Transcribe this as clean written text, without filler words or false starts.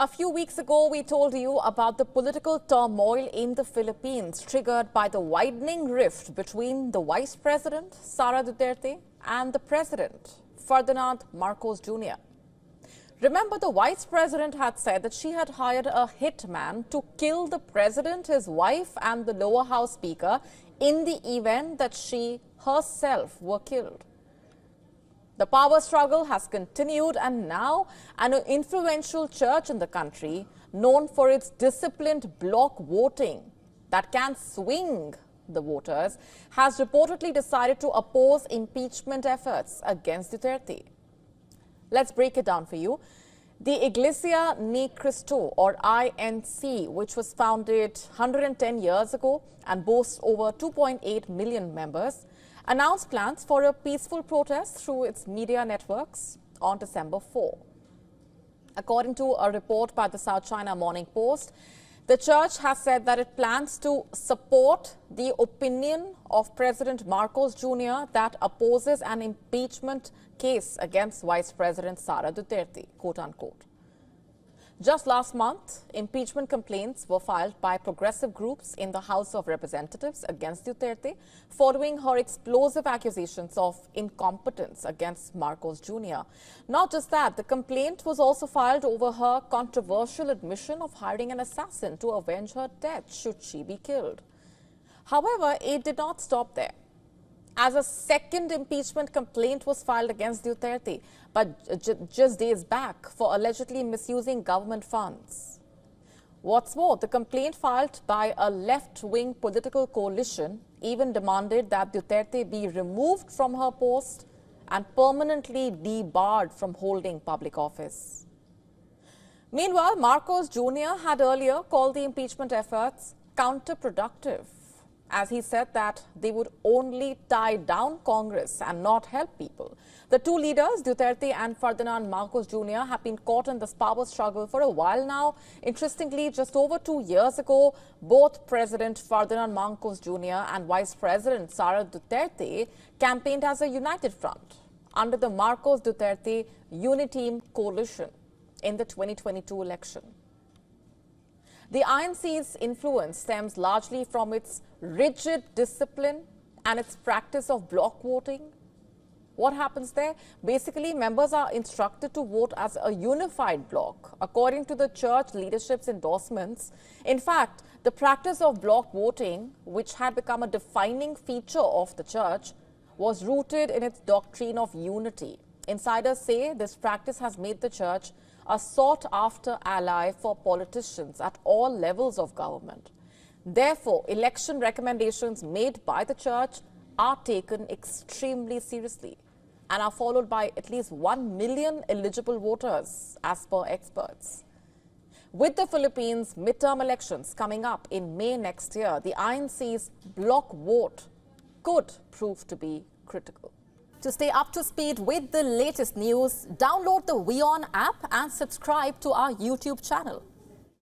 A few weeks ago, we told you about the political turmoil in the Philippines triggered by the widening rift between the Vice President, Sara Duterte, and the President, Ferdinand Marcos Jr. Remember, the Vice President had said that she had hired a hitman to kill the President, his wife, and the lower house speaker in the event that she herself were killed. The power struggle has continued, and now an influential church in the country, known for its disciplined bloc voting that can swing the voters, has reportedly decided to oppose impeachment efforts against Duterte. Let's break it down for you. The Iglesia Ni Cristo, or INC, which was founded 110 years ago and boasts over 2.8 million members, announced plans for a peaceful protest through its media networks on December 4. According to a report by the South China Morning Post, the church has said that it plans to support the opinion of President Marcos Jr. that opposes an impeachment case against Vice President Sara Duterte, quote unquote. Just last month, impeachment complaints were filed by progressive groups in the House of Representatives against Duterte following her explosive accusations of incompetence against Marcos Jr. Not just that, the complaint was also filed over her controversial admission of hiring an assassin to avenge her death should she be killed. However, it did not stop there, as a second impeachment complaint was filed against Duterte, but just days back, for allegedly misusing government funds. What's more, the complaint filed by a left-wing political coalition even demanded that Duterte be removed from her post and permanently debarred from holding public office. Meanwhile, Marcos Jr. had earlier called the impeachment efforts counterproductive, as he said that they would only tie down Congress and not help people. The two leaders, Duterte and Ferdinand Marcos Jr., have been caught in this power struggle for a while now. Interestingly, just over 2 years ago, both President Ferdinand Marcos Jr. and Vice President Sara Duterte campaigned as a united front under the Marcos Duterte Uniteam coalition in the 2022 election. The INC's influence stems largely from its rigid discipline and its practice of bloc voting. What happens there? Basically, members are instructed to vote as a unified bloc, according to the church leadership's endorsements. In fact, the practice of bloc voting, which had become a defining feature of the church, was rooted in its doctrine of unity. Insiders say this practice has made the church a sought-after ally for politicians at all levels of government. Therefore, election recommendations made by the church are taken extremely seriously and are followed by at least 1 million eligible voters, as per experts. With the Philippines' midterm elections coming up in May next year, the INC's bloc vote could prove to be critical. To stay up to speed with the latest news, download the WION app and subscribe to our YouTube channel.